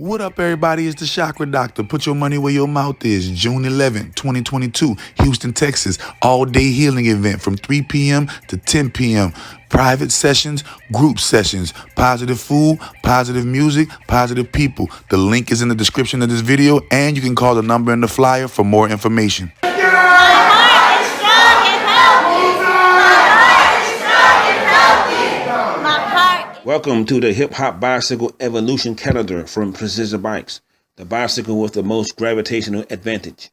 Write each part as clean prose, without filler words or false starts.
What up, everybody? It's the Chakra Doctor. Put your money where your mouth is. June 11th, 2022, Houston, Texas. All-day healing event from 3 p.m. to 10 p.m. Private sessions, group sessions, positive food, positive music, positive people. The link is in the description of this video, and you can call the number in the flyer for more information. Welcome to the Hip Hop Bicycle Evolution Calendar from Precision Bikes, the bicycle with the most gravitational advantage.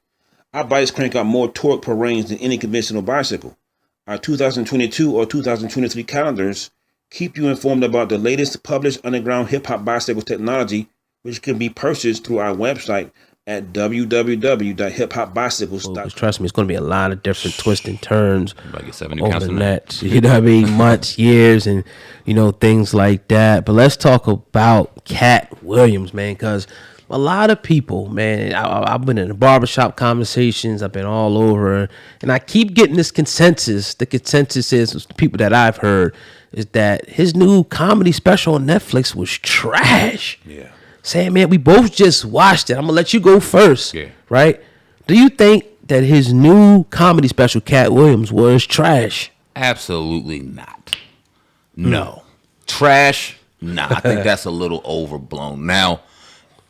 Our bikes crank out more torque per range than any conventional bicycle. Our 2022 or 2023 calendars keep you informed about the latest published underground hip hop bicycle technology, which can be purchased through our website at www.hiphopbicycles.com. Trust me, it's going to be a lot of different twists and turns over the net. You know what I mean? Months, years, and, things like that. But let's talk about Katt Williams, man, because a lot of people, man, I've been in the barbershop conversations. I've been all over, and I keep getting this consensus. The consensus is, the people that I've heard, is that his new comedy special on Netflix was trash. Yeah. Saying, man, we both just watched it. I'm going to let you go first. Yeah. Right? Do you think that his new comedy special, Katt Williams, was trash? Absolutely not. No. Trash? Nah. I think that's a little overblown. Now,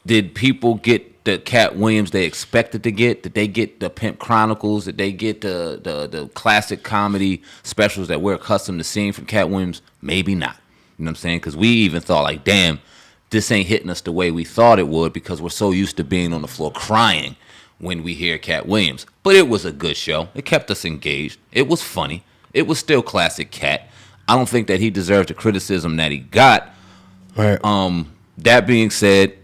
did people get the Katt Williams they expected to get? Did they get the Pimp Chronicles? Did they get the classic comedy specials that we're accustomed to seeing from Katt Williams? Maybe not. You know what I'm saying? Because we even thought, like, damn, this ain't hitting us the way we thought it would because we're so used to being on the floor crying when we hear Katt Williams. But it was a good show. It kept us engaged. It was funny. It was still classic Katt. I don't think that he deserves the criticism that he got. Right. That being said,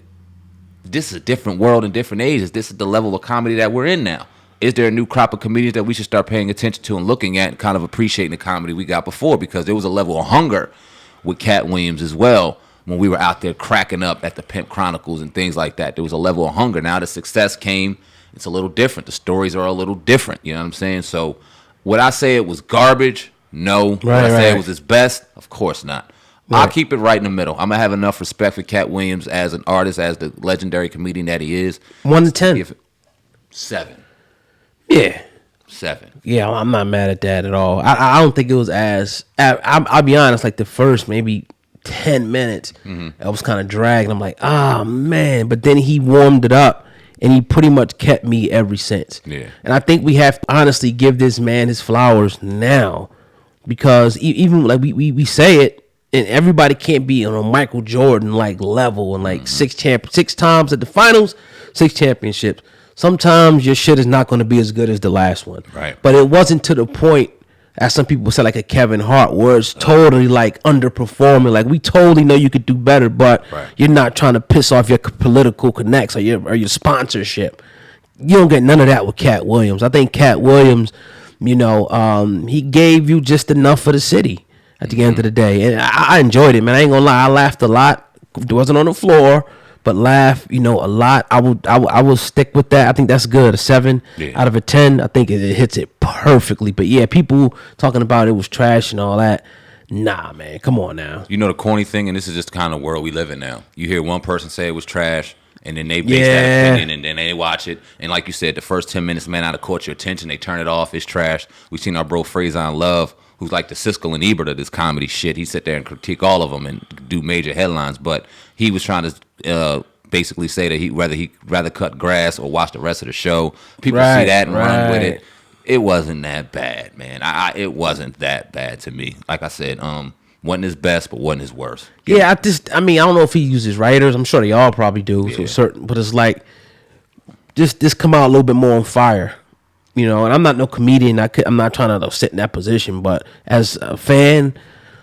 this is a different world and different ages. This is the level of comedy that we're in now. Is there a new crop of comedians that we should start paying attention to and looking at and kind of appreciating the comedy we got before? Because there was a level of hunger with Katt Williams as well. When we were out there cracking up at the Pimp Chronicles and things like that, there was a level of hunger. Now the success came, it's a little different. The stories are a little different, you know what I'm saying? So would I say it was garbage? No. Would I say it was his best? Of course not. Right. I'll keep it right in the middle. I'm going to have enough respect for Katt Williams as an artist, as the legendary comedian that he is. 1 to 10? 7. Yeah. 7. Yeah, I'm not mad at that at all. I don't think it was as... I'll be honest, like the first maybe 10 minutes, I was kind of dragged. I'm like, man. But then he warmed it up, and he pretty much kept me ever since. Yeah. And I think we have to honestly give this man his flowers now, because even like we say it, and everybody can't be on a Michael Jordan like level and like 6 times at the finals, 6 championships. Sometimes your shit is not going to be as good as the last one. Right. But it wasn't to the point, as some people say, like a Kevin Hart, where it's totally like underperforming. Like, we totally know you could do better, but you're not trying to piss off your political connects or your sponsorship. You don't get none of that with Katt Williams. I think Katt Williams, he gave you just enough for the city at the end of the day. And I enjoyed it, man. I ain't gonna lie. I laughed a lot. It wasn't on the floor, but laugh, a lot. I will stick with that. I think that's good. A 7 out of a 10. I think it hits it perfectly. But yeah, people talking about it was trash and all that. Nah, man, come on now. The corny thing, and this is just the kind of world we live in now. You hear one person say it was trash, and then they base that opinion, and then they watch it. And like you said, the first 10 minutes may not have caught your attention. They turn it off. It's trash. We've seen our bro Faizon Lov, who's like the Siskel and Ebert of this comedy shit. He sit there and critique all of them and do major headlines, but he was trying to basically say that he'd rather cut grass or watch the rest of the show. People see that and run with it. It wasn't that bad, man. It wasn't that bad to me. Like I said, wasn't his best, but wasn't his worst. Yeah, I don't know if he uses writers. I'm sure they all probably do. Yeah. So but it's like, just come out a little bit more on fire. And I'm not no comedian. I'm not trying to sit in that position, but as a fan,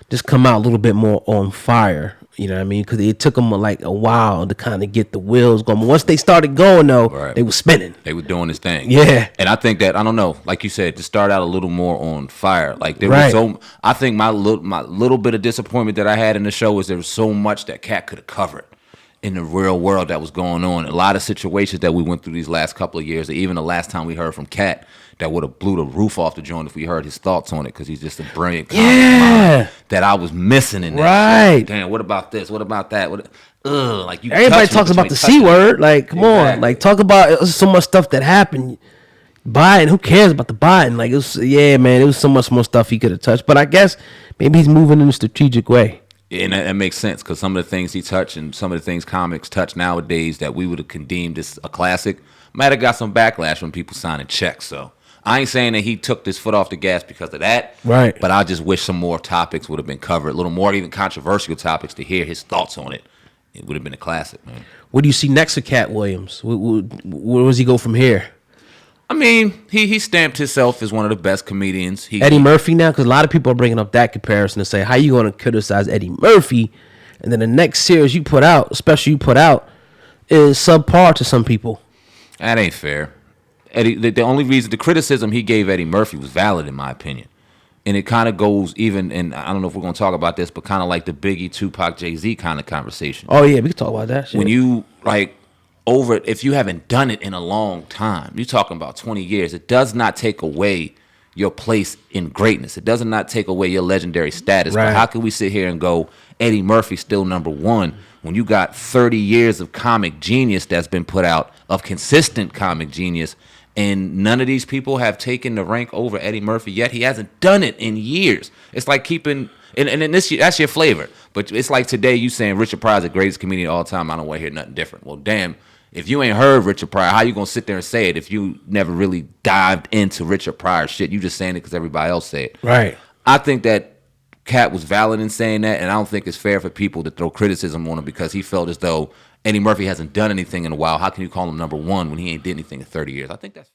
just come out a little bit more on fire. You know what I mean? Because it took them like a while to kind of get the wheels going. But once they started going, though, they were spinning. They were doing this thing. Yeah. And I think that, I don't know, like you said, to start out a little more on fire. Like there was I think my little bit of disappointment that I had in the show was there was so much that Katt could have covered. in the real world that was going on. A lot of situations that we went through these last couple of years, or even the last time we heard from Katt, that would have blew the roof off the joint if we heard his thoughts on it, because he's just a brilliant comic mind that I was missing in that. Right. Shit. Damn, what about this? What about that? Like you. Everybody talks about the C word. Like, come on. Like, talk about so much stuff that happened. Biden, who cares about the Biden? Like, it was, man, it was so much more stuff he could have touched. But I guess maybe he's moving in a strategic way. And that makes sense, because some of the things he touched and some of the things comics touch nowadays that we would have condemned as a classic might have got some backlash from people signing checks. So I ain't saying that he took this foot off the gas because of that. Right. But I just wish some more topics would have been covered, a little more even controversial topics, to hear his thoughts on it. It would have been a classic, man. What do you see next for Katt Williams? Where does he go from here? I mean, he stamped himself as one of the best comedians. Eddie Murphy now? Because a lot of people are bringing up that comparison to say, how you going to criticize Eddie Murphy, and then the next series you put out, especially is subpar to some people? That ain't fair. Eddie, the only reason, the criticism he gave Eddie Murphy was valid in my opinion. And it kind of goes even, and I don't know if we're going to talk about this, but kind of like the Biggie, Tupac, Jay-Z kind of conversation. Oh, yeah, we can talk about that shit. When you, like, if you haven't done it in a long time, you're talking about 20 years, it does not take away your place in greatness. It does not take away your legendary status. Right. But how can we sit here and go, Eddie Murphy's still number one, when you got 30 years of comic genius that's been put out, of consistent comic genius, and none of these people have taken the rank over Eddie Murphy yet? He hasn't done it in years. It's like keeping, and that's your flavor. But it's like today you saying Richard Pryor's the greatest comedian of all time. I don't want to hear nothing different. Well, damn, if you ain't heard Richard Pryor, how you going to sit there and say it if you never really dived into Richard Pryor shit? You just saying it because everybody else say it. Right. I think that Katt was valid in saying that, and I don't think it's fair for people to throw criticism on him because he felt as though Eddie Murphy hasn't done anything in a while. How can you call him number one when he ain't did anything in 30 years? I think that's